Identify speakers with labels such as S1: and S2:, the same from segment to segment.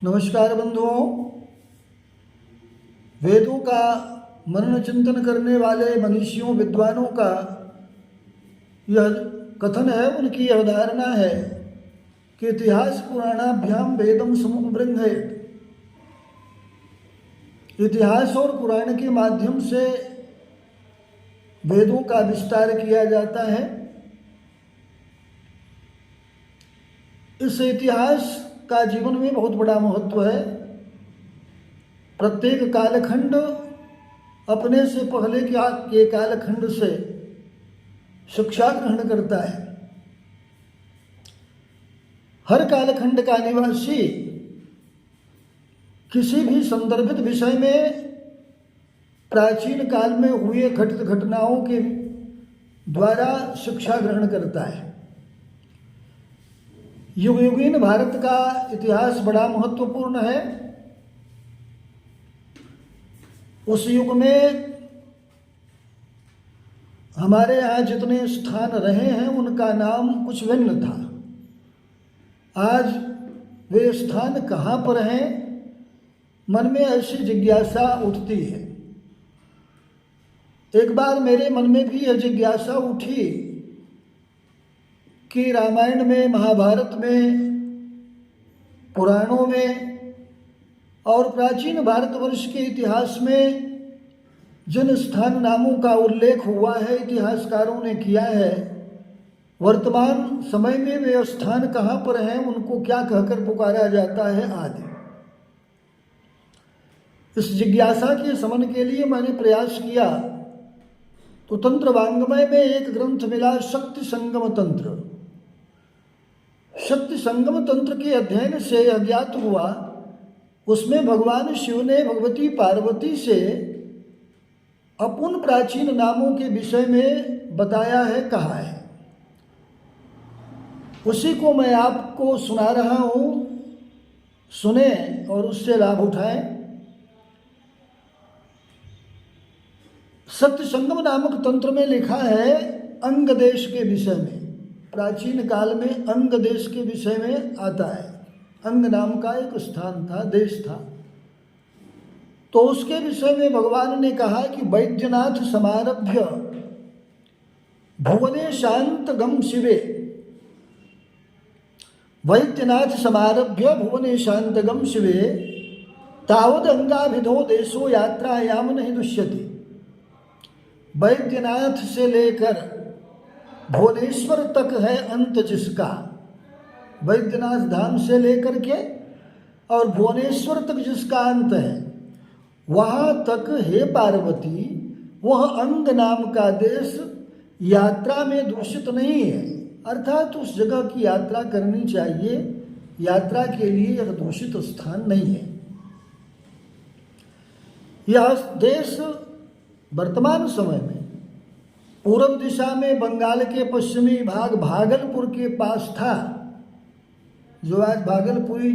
S1: नमस्कार बंधुओं। वेदों का मनन चिंतन करने वाले मनीषियों विद्वानों का यह कथन है, उनकी यह धारणा है कि इतिहास पुराणाभ्याम वेदम समुपबृंहयेत्। इतिहास और पुराण के माध्यम से वेदों का विस्तार किया जाता है। इस इतिहास का जीवन में बहुत बड़ा महत्व है। प्रत्येक कालखंड अपने से पहले के कालखंड से शिक्षा ग्रहण करता है। हर कालखंड का निवासी किसी भी संदर्भित विषय में प्राचीन काल में हुए घटित घटनाओं के द्वारा शिक्षा ग्रहण करता है। युग युगीन भारत का इतिहास बड़ा महत्वपूर्ण है। उस युग में हमारे यहाँ जितने स्थान रहे हैं उनका नाम कुछ भिन्न था। आज वे स्थान कहाँ पर हैं, मन में ऐसी जिज्ञासा उठती है। एक बार मेरे मन में भी यह जिज्ञासा उठी कि रामायण में, महाभारत में, पुराणों में और प्राचीन भारतवर्ष के इतिहास में जिन स्थान नामों का उल्लेख हुआ है, इतिहासकारों ने किया है, वर्तमान समय में वे स्थान कहाँ पर हैं, उनको क्या कहकर पुकारा जाता है आदि। इस जिज्ञासा के शमन के लिए मैंने प्रयास किया तो तंत्र वांग्मय में एक ग्रंथ मिला, शक्ति संगम तंत्र। शक्ति संगम तंत्र के अध्ययन से अज्ञात हुआ उसमें भगवान शिव ने भगवती पार्वती से अपुन प्राचीन नामों के विषय में बताया है, कहा है। उसी को मैं आपको सुना रहा हूँ, सुने और उससे लाभ उठाएं। सत्य संगम नामक तंत्र में लिखा है अंग देश के विषय में। प्राचीन काल में अंग देश के विषय में आता है। अंग नाम का एक स्थान था, देश था। तो उसके विषय में भगवान ने कहा कि वैद्यनाथ समारभ्य भुवने शांत गम शिवे, वैद्यनाथ समारभ्य भुवने शांत गम शिवे, तावद अंगाभिधो देशो यात्रायाम नहीं दुष्यति। वैद्यनाथ से लेकर भुवनेश्वर तक है अंत जिसका। वैद्यनाथ धाम से लेकर के और भुवनेश्वर तक जिसका अंत है, वहाँ तक हे पार्वती वह अंग नाम का देश यात्रा में दूषित नहीं है। अर्थात उस जगह की यात्रा करनी चाहिए, यात्रा के लिए यह दूषित स्थान नहीं है। यह देश वर्तमान समय में पूर्व दिशा में बंगाल के पश्चिमी भाग भागलपुर के पास था। जो आज भागलपुरी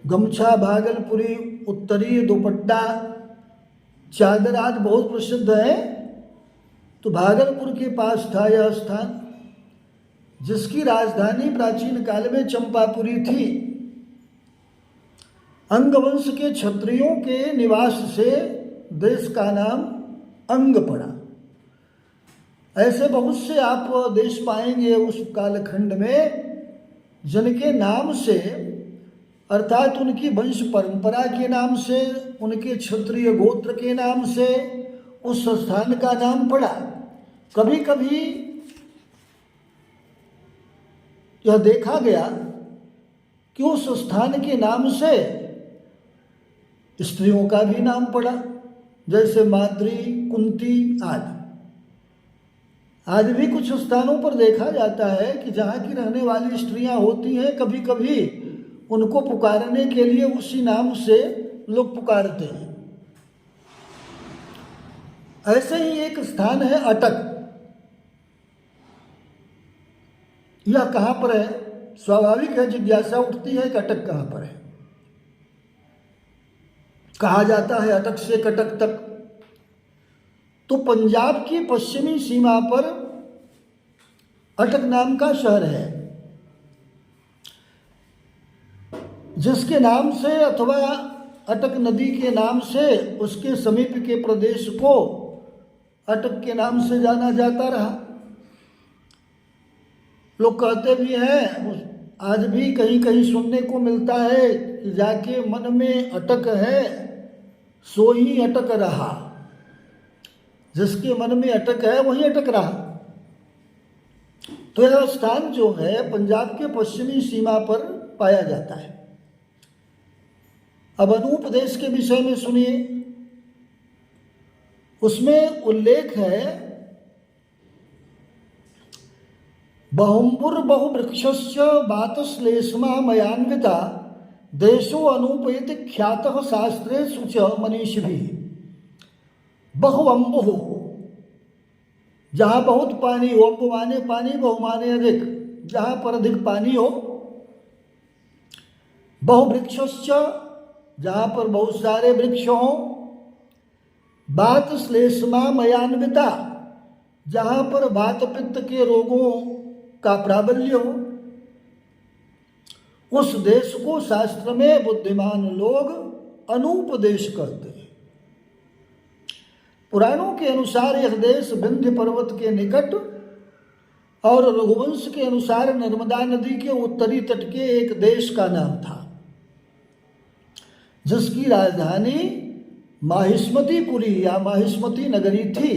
S1: गमछा, भागलपुरी उत्तरीय दुपट्टा, चादर आज बहुत प्रसिद्ध है, तो भागलपुर के पास था यह स्थान, जिसकी राजधानी प्राचीन काल में चंपापुरी थी। अंगवंश के क्षत्रियों के निवास से देश का नाम अंग पड़ा। ऐसे बहुत से आप देश पाएंगे उस कालखंड में जिनके नाम से, अर्थात उनकी वंश परंपरा के नाम से, उनके क्षत्रिय गोत्र के नाम से उस स्थान का नाम पड़ा। कभी कभी यह देखा गया कि उस स्थान के नाम से स्त्रियों का भी नाम पड़ा, जैसे माद्री, कुंती आदि। आज भी कुछ स्थानों पर देखा जाता है कि जहाँ की रहने वाली स्त्रियां होती हैं, कभी कभी उनको पुकारने के लिए उसी नाम से लोग पुकारते हैं। ऐसे ही एक स्थान है अटक। यह कहाँ पर है? स्वाभाविक है, जिज्ञासा उठती है कि अटक कहाँ पर है। कहा जाता है अटक से कटक तक। तो पंजाब की पश्चिमी सीमा पर अटक नाम का शहर है। जिसके नाम से अथवा अटक नदी के नाम से उसके समीप के प्रदेश को अटक के नाम से जाना जाता रहा। लोग कहते भी हैं, आज भी कहीं कहीं सुनने को मिलता है कि जाके मन में अटक है सो ही अटक रहा। जिसके मन में अटक है वही अटक रहा। तो यह स्थान जो है पंजाब के पश्चिमी सीमा पर पाया जाता है। अब अनूप देश के विषय में सुनिए। उसमें उल्लेख है, बहुम्बुर बहुवृक्षस्य वातश्लेष्मा मयान्विता देशो अनुपेति ख्यातः शास्त्रेषु च मनीषिभिः। बहुअम्बुः, जहाँ बहुत पानी हो, अम्बु माने पानी, बहु माने अधिक, जहाँ पर अधिक पानी हो। बहुवृक्षस्य, जहाँ पर बहुत सारे वृक्ष हों। वातश्लेष्मा मयान्विता, जहाँ पर वात पित्त के रोगों का प्राबल्य हो। उस देश को शास्त्र में बुद्धिमान लोग अनुपदेश कहते हैं। पुराणों के अनुसार यह देश विंध्य पर्वत के निकट और रघुवंश के अनुसार नर्मदा नदी के उत्तरी तट के एक देश का नाम था, जिसकी राजधानी माहिष्मतीपुरी या माहिष्मती नगरी थी।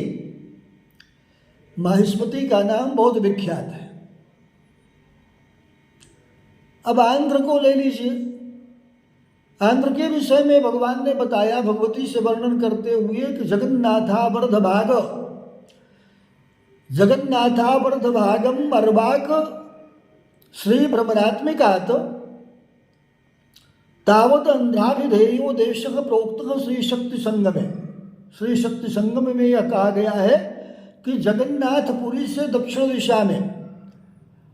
S1: माहिष्मती का नाम बहुत विख्यात है। अब आंध्र को ले लीजिए। आंध्र के विषय में भगवान ने बताया, भगवती से वर्णन करते हुए कि जगन्नाथावर्धभाग, जगन्नाथावर्धभागम अर्वाक श्री भ्रमरात्मिकात् तावत अंध्राभिधेयो देशः प्रोक्तः श्री शक्ति संगमे। श्री शक्ति संगम में यह कहा गया है कि जगन्नाथपुरी से दक्षिण दिशा में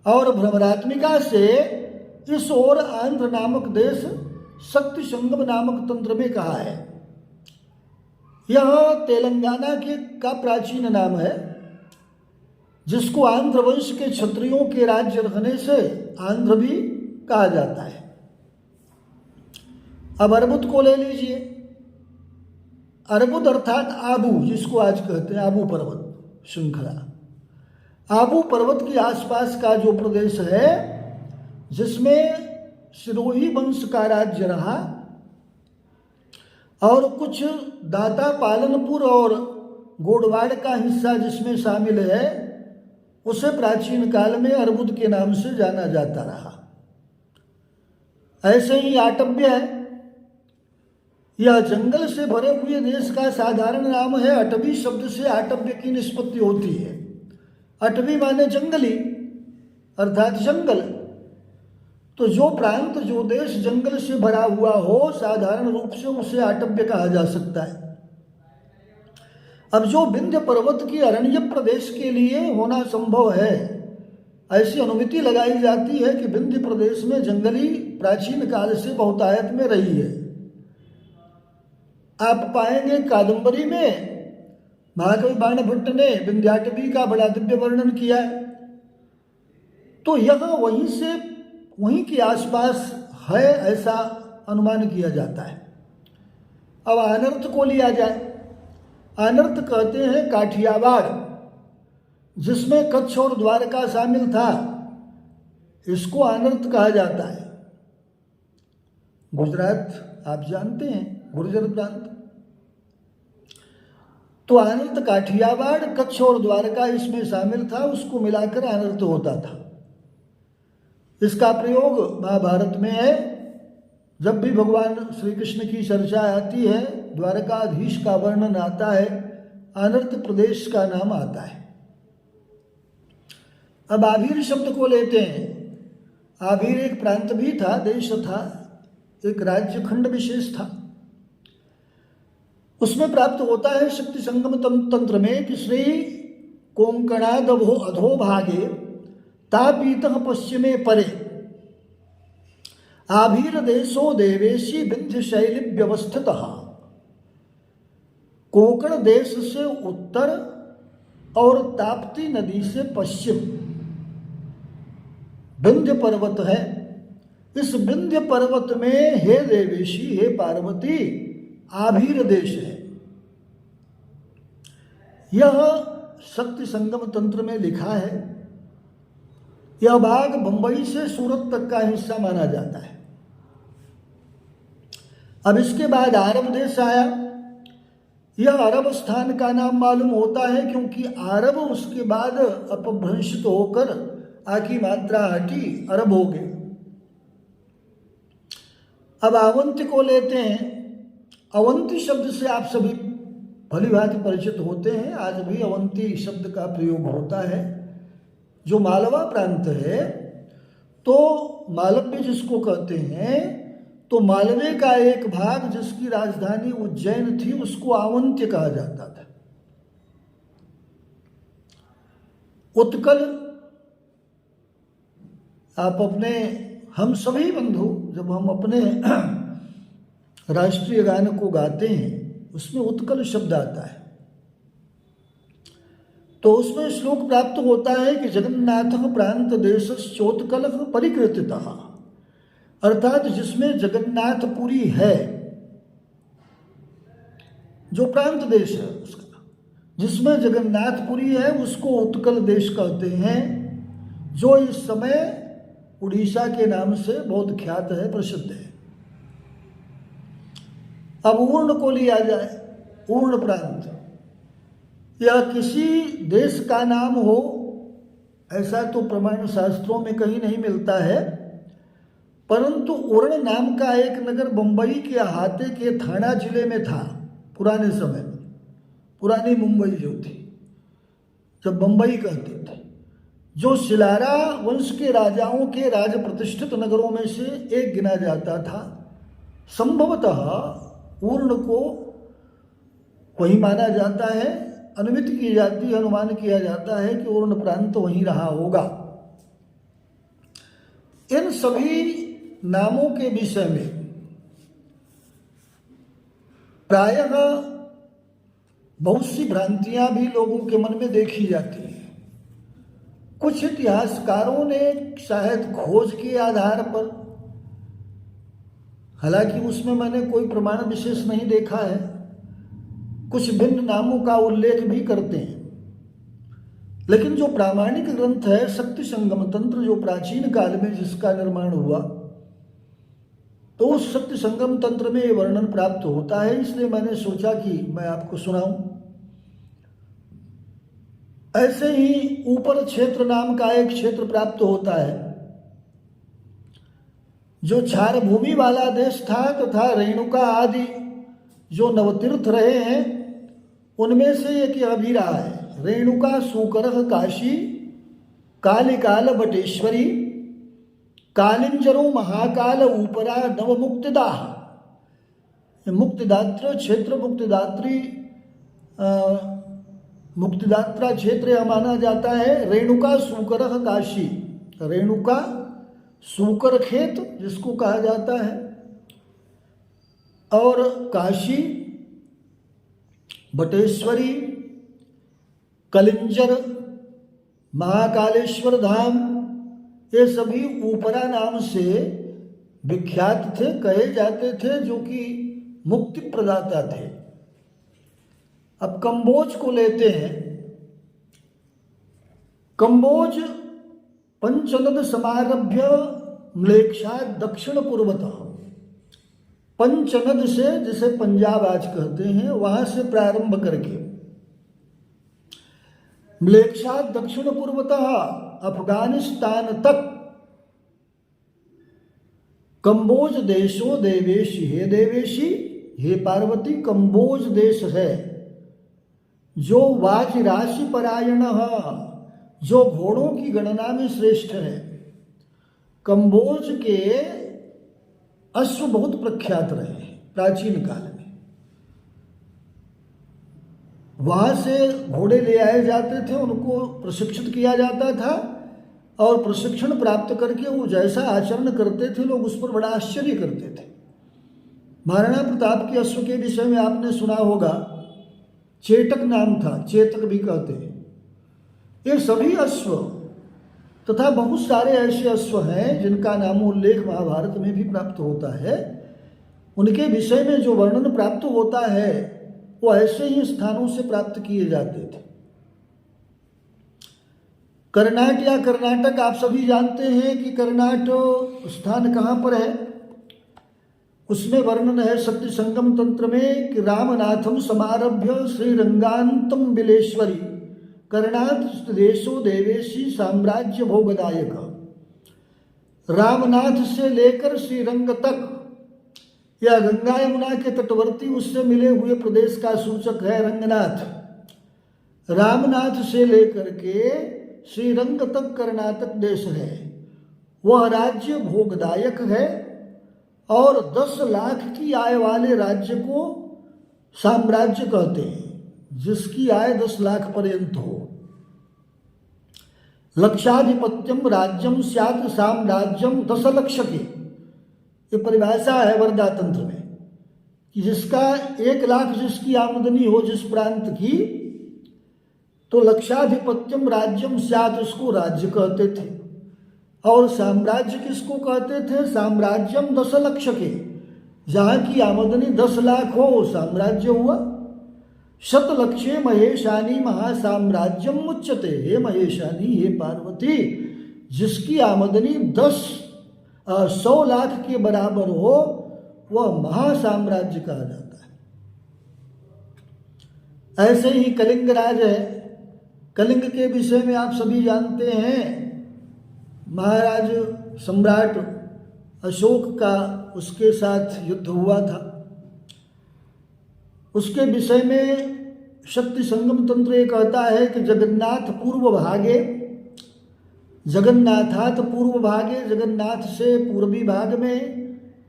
S1: और भ्रमरात्मिका से इस ओर आंध्र नामक देश शक्ति संगम नामक तंत्र में कहा है। यह तेलंगाना का प्राचीन नाम है, जिसको आंध्र वंश के क्षत्रियों के राज्य रहने से आंध्र भी कहा जाता है। अब अर्बुद को ले लीजिए। अर्बुद अर्थात आबू, जिसको आज कहते हैं आबू पर्वत श्रृंखला। आबू पर्वत के आसपास का जो प्रदेश है, जिसमें सिरोही वंश का राज्य रहा और कुछ दाता पालनपुर और गोडवाड़ का हिस्सा जिसमें शामिल है, उसे प्राचीन काल में अर्बुद के नाम से जाना जाता रहा। ऐसे ही आटव्य है। यह जंगल से भरे हुए देश का साधारण नाम है। अटवी शब्द से आटव्य की निष्पत्ति होती है। अटवी माने जंगली अर्थात जंगल। तो जो प्रांत, जो देश जंगल से भरा हुआ हो, साधारण रूप से उसे आटव्य कहा जा सकता है। अब जो विंध्य पर्वत की अरण्य प्रदेश के लिए होना संभव है, ऐसी अनुमति लगाई जाती है कि विंध्य प्रदेश में जंगली प्राचीन काल से बहुतायत में रही है। आप पाएंगे कादंबरी में महाकवि बाण भट्ट ने विंध्याटवी का बड़ा दिव्य वर्णन किया है। तो यह वहीं के आसपास है, ऐसा अनुमान किया जाता है। अब अनर्थ को लिया जाए। अनर्थ कहते हैं काठियावाड़, जिसमें कच्छ और द्वारका शामिल था, इसको अनर्थ कहा जाता है। गुजरात आप जानते हैं, गुर्जर प्रांत। तो अनर्थ काठियावाड़, कच्छ और द्वारका इसमें शामिल था, उसको मिलाकर अनर्थ होता था। इसका प्रयोग महाभारत में है। जब भी भगवान श्री कृष्ण की चर्चा आती है, द्वारकाधीश का वर्णन आता है, अनर्थ प्रदेश का नाम आता है। अब आभीर शब्द को लेते हैं। आभीर एक प्रांत भी था, देश था, एक राज्य खंड विशेष था। उसमें प्राप्त होता है शक्ति संगम तंत्र में कि श्री कोंकणादभो अधोभागे तापीतः पश्चिमे परे आभीर देशो देवेशी विंध्य शैली व्यवस्थित। कोंकण देश से उत्तर और ताप्ती नदी से पश्चिम विंध्य पर्वत है। इस विंध्य पर्वत में हे देवेशी, हे पार्वती, आभीर देश है। यह शक्ति संगम तंत्र में लिखा है। यह भाग बंबई से सूरत तक का हिस्सा माना जाता है। अब इसके बाद अरब देश आया। यह अरब स्थान का नाम मालूम होता है क्योंकि अरब उसके बाद अपभ्रंशित होकर आकी मात्रा हटी, अरब हो गए। अब अवंती को लेते हैं। अवंती शब्द से आप सभी भली भांति परिचित होते हैं। आज भी अवंती शब्द का प्रयोग होता है। जो मालवा प्रांत है, तो मालव्य जिसको कहते हैं, तो मालवे का एक भाग जिसकी राजधानी उज्जैन थी उसको अवंत्य कहा जाता था। उत्कल, आप अपने, हम सभी बंधु जब हम अपने राष्ट्रीय गान को गाते हैं उसमें उत्कल शब्द आता है, तो उसमें श्लोक प्राप्त होता है कि जगन्नाथ प्रांत देशश्चोत्कल परिकृतितः, अर्थात जिसमें जगन्नाथपुरी है, जो प्रांत देश है उसका, जिसमें जगन्नाथपुरी है उसको उत्कल देश कहते हैं, जो इस समय उड़ीसा के नाम से बहुत ख्यात है, प्रसिद्ध है। अब ऊर्ण को लिया जाए, ऊर्ण प्रांत, यह किसी देश का नाम हो ऐसा तो प्रमाण शास्त्रों में कहीं नहीं मिलता है, परंतु उर्ण नाम का एक नगर बंबई के अहाते के थाना जिले में था पुराने समय में। पुरानी मुंबई जो थी, जब बंबई कहते थे, जो शिलारा वंश के राजाओं के राज प्रतिष्ठित नगरों में से एक गिना जाता था। संभवतः ऊर्ण को वही माना जाता है, अनुमित की जाती है, अनुमान किया जाता है कि ऊर्ण प्रांत वहीं रहा होगा। इन सभी नामों के विषय में प्रायः बहुत सी भ्रांतियां भी लोगों के मन में देखी जाती हैं। कुछ इतिहासकारों ने शायद खोज के आधार पर, हालांकि उसमें मैंने कोई प्रमाण विशेष नहीं देखा है, कुछ भिन्न नामों का उल्लेख भी करते हैं, लेकिन जो प्रामाणिक ग्रंथ है शक्ति संगम तंत्र, जो प्राचीन काल में जिसका निर्माण हुआ, तो उस शक्ति संगम तंत्र में ये वर्णन प्राप्त होता है। इसलिए मैंने सोचा कि मैं आपको सुनाऊं। ऐसे ही ऊपर क्षेत्र नाम का एक क्षेत्र प्राप्त होता है, जो क्षार भूमि वाला देश था, तथा रेणुका आदि जो नवतीर्थ रहे हैं उनमें से एक यह भी रहा है। रेणुका, सूकरह, काशी, कालिकाल, बटेश्वरी, कालिंजरो, महाकाल, ऊपरा, नव मुक्तिदाह। मुक्तिदात्र क्षेत्र, मुक्तिदात्रा क्षेत्र यह माना जाता है। रेणुका, सूकरह, काशी, रेणुका सूकर खेत जिसको कहा जाता है, और काशी, बटेश्वरी, कलिंजर, महाकालेश्वर धाम, ये सभी ऊपरा नाम से विख्यात थे, कहे जाते थे, जो कि मुक्ति प्रदाता थे। अब कंबोज को लेते हैं। कंबोज पंचनद समारभ्य म्लेच्छा दक्षिण पूर्वतः, पंचनद से, जिसे पंजाब आज कहते हैं, वहां से प्रारंभ करके म्लेच्छा दक्षिण पूर्वतः अफगानिस्तान तक कंबोज देशो देवेशी, हे देवेशी, हे पार्वती, कंबोज देश है जो वाज राशि परायण, जो घोड़ों की गणना में श्रेष्ठ है। कंबोज के अश्व बहुत प्रख्यात रहे हैं प्राचीन काल में। वहां से घोड़े ले आए जाते थे, उनको प्रशिक्षित किया जाता था, और प्रशिक्षण प्राप्त करके वो जैसा आचरण करते थे लोग उस पर बड़ा आश्चर्य करते थे। महाराणा प्रताप के अश्व के विषय में आपने सुना होगा, चेतक नाम था, चेतक भी कहते हैं। ये सभी अश्व तथा बहुत सारे ऐसे अश्व हैं जिनका नामोल्लेख महाभारत में भी प्राप्त होता है। उनके विषय में जो वर्णन प्राप्त होता है वो ऐसे ही स्थानों से प्राप्त किए जाते थे। कर्नाट या कर्नाटक आप सभी जानते हैं कि कर्नाट स्थान कहाँ पर है। उसमें वर्णन है सत्य संगम तंत्र में कि रामनाथम समारभ्य श्रीरंगांतम बिलेश्वरी कर्णाट देशो देवेशी साम्राज्य भोगदायक। रामनाथ से लेकर श्रीरंग तक या गंगा यमुना के तटवर्ती उससे मिले हुए प्रदेश का सूचक है रंगनाथ। रामनाथ से लेकर के श्रीरंग तक कर्नाटक देश है। वह राज्य भोगदायक है और 10 लाख की आय वाले राज्य को साम्राज्य कहते हैं, जिसकी आय 10 लाख पर्यंत हो। लक्षाधिपत्यम राज्यम स्यात् साम्राज्यम 10 लक्ष के, ये परिभाषा है वर्धा तंत्र में कि जिसका 1 लाख जिसकी आमदनी हो जिस प्रांत की, तो लक्षाधिपत्यम राज्यम स्यात् उसको राज्य कहते थे। और साम्राज्य किसको कहते थे? साम्राज्यम 10 लक्ष के, जहाँ की आमदनी 10 लाख हो वो साम्राज्य हुआ। शतलक्षे महेशानी महासाम्राज्यम मुच्यते। हे महेशानी, हे पार्वती, जिसकी आमदनी 100 लाख के बराबर हो वह महासाम्राज्य कहा जाता है। ऐसे ही कलिंग राज है। कलिंग के विषय में आप सभी जानते हैं, महाराज सम्राट अशोक का उसके साथ युद्ध हुआ था। उसके विषय में शक्ति संगम तंत्र ये कहता है कि जगन्नाथ पूर्व भागे, जगन्नाथात पूर्व भागे, जगन्नाथ से पूर्वी भाग में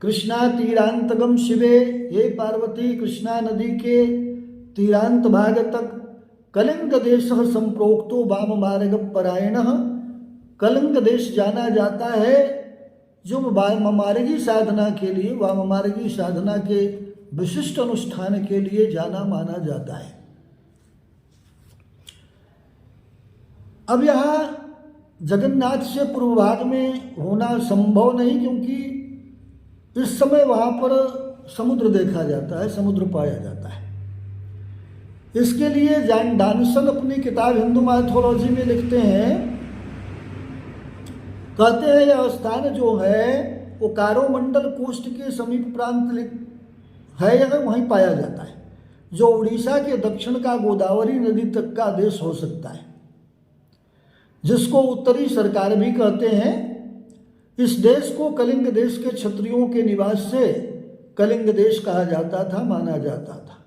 S1: कृष्णा तीरांतगम शिवे, हे पार्वती कृष्णा नदी के तीरांत भाग तक कलिंग देश संप्रोक्तो वाम मार्ग परायण। कलिंग देश जाना जाता है जो वाममार्गी साधना के लिए, वाममार्गी साधना के विशिष्ट अनुष्ठान के लिए जाना माना जाता है। अब यहाँ जगन्नाथ से पूर्व भाग में होना संभव नहीं, क्योंकि इस समय वहाँ पर समुद्र देखा जाता है, समुद्र पाया जाता है। इसके लिए जॉन डॉनसन अपनी किताब हिंदू माइथोलॉजी में लिखते हैं, कहते हैं यह स्थान जो है वो कारोमंडल कोस्ट के समीप प्रांत है, यह वहीं पाया जाता है, जो उड़ीसा के दक्षिण का गोदावरी नदी तक का देश हो सकता है, जिसको उत्तरी सरकार भी कहते हैं। इस देश को कलिंग देश के क्षत्रियों के निवास से कलिंग देश कहा जाता था, माना जाता था।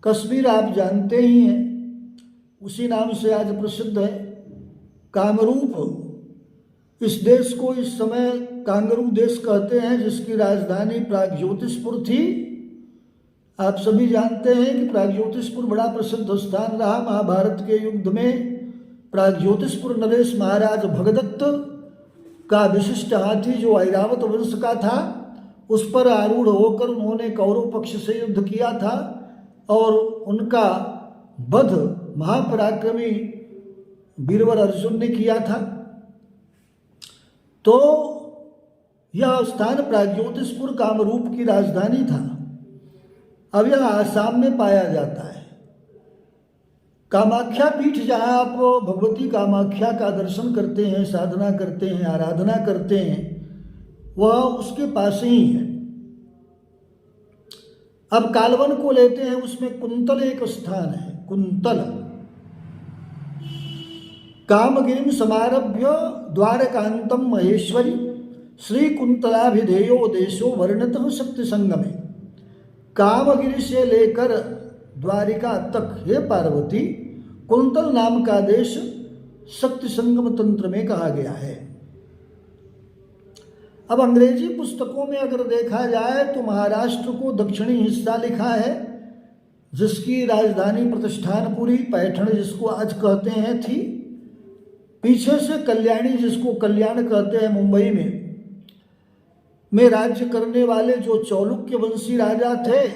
S1: कश्मीर आप जानते ही हैं, उसी नाम से आज प्रसिद्ध है। कामरूप, इस देश को इस समय कांगरू देश कहते हैं, जिसकी राजधानी प्रागज्योतिषपुर थी। आप सभी जानते हैं कि प्रागज्योतिषपुर बड़ा प्रसिद्ध स्थान रहा। महाभारत के युद्ध में प्रागज्योतिषपुर नरेश महाराज भगदत्त का विशिष्ट हाथी जो ऐरावत वंश का था, उस पर आरूढ़ होकर उन्होंने कौरव पक्ष से युद्ध किया था और उनका वध महापराक्रमी वीरवर अर्जुन ने किया था। तो यह स्थान प्रागज्योतिषपुर कामरूप की राजधानी था। अब यह आसाम में पाया जाता है। कामाख्या पीठ, जहाँ आप भगवती कामाख्या का दर्शन करते हैं, साधना करते हैं, आराधना करते हैं, वह उसके पास ही है। अब कालवन को लेते हैं, उसमें कुंतल एक स्थान है। कुंतल कामगिरिम समारभ्य द्वारकांतम महेश्वरी श्री कुंतलाभिधेयो देशो वर्णतः शक्ति संगमे। कामगिरि से लेकर द्वारिका तक, हे पार्वती, कुंतल नाम का देश शक्ति संगम तंत्र में कहा गया है। अब अंग्रेजी पुस्तकों में अगर देखा जाए तो महाराष्ट्र को दक्षिणी हिस्सा लिखा है, जिसकी राजधानी प्रतिष्ठानपुरी, पैठण जिसको आज कहते हैं, थी। पीछे से कल्याणी, जिसको कल्याण कहते हैं, मुंबई में राज्य करने वाले जो चौलुक्य वंशी राजा थे,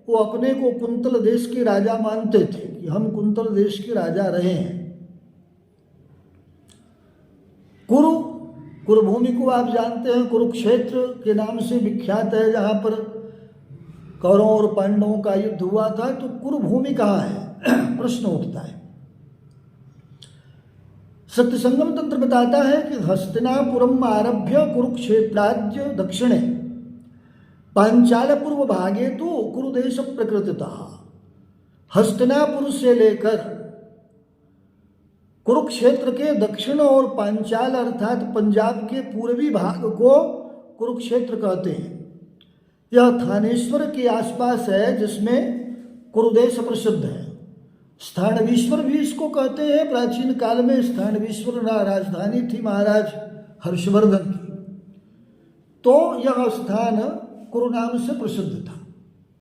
S1: वो अपने को कुंतल देश के राजा मानते थे कि हम कुंतल देश के राजा रहे हैं। कुरु, कुरुभूमि को आप जानते हैं, कुरुक्षेत्र के नाम से विख्यात है, जहाँ पर कौरवों और पांडवों का युद्ध हुआ था। तो कुरुभूमि कहाँ है प्रश्न उठता है। सत्य संगम तंत्र बताता है कि हस्तिनापुरम आरभ्य कुरुक्षेत्राद्य दक्षिणे पांचाल पूर्व भागे तो कुरुदेश प्रकृतितः। हस्तिनापुर से लेकर कुरुक्षेत्र के दक्षिण और पांचाल अर्थात पंजाब के पूर्वी भाग को कुरुक्षेत्र कहते हैं। यह थानेश्वर के आसपास है, जिसमें कुरुदेश प्रसिद्ध है। स्थानवीश्वर भी इसको कहते हैं। प्राचीन काल में स्थानवीश्वर राजधानी थी महाराज हर्षवर्धन की, तो यह स्थान कुरु नाम से प्रसिद्ध था।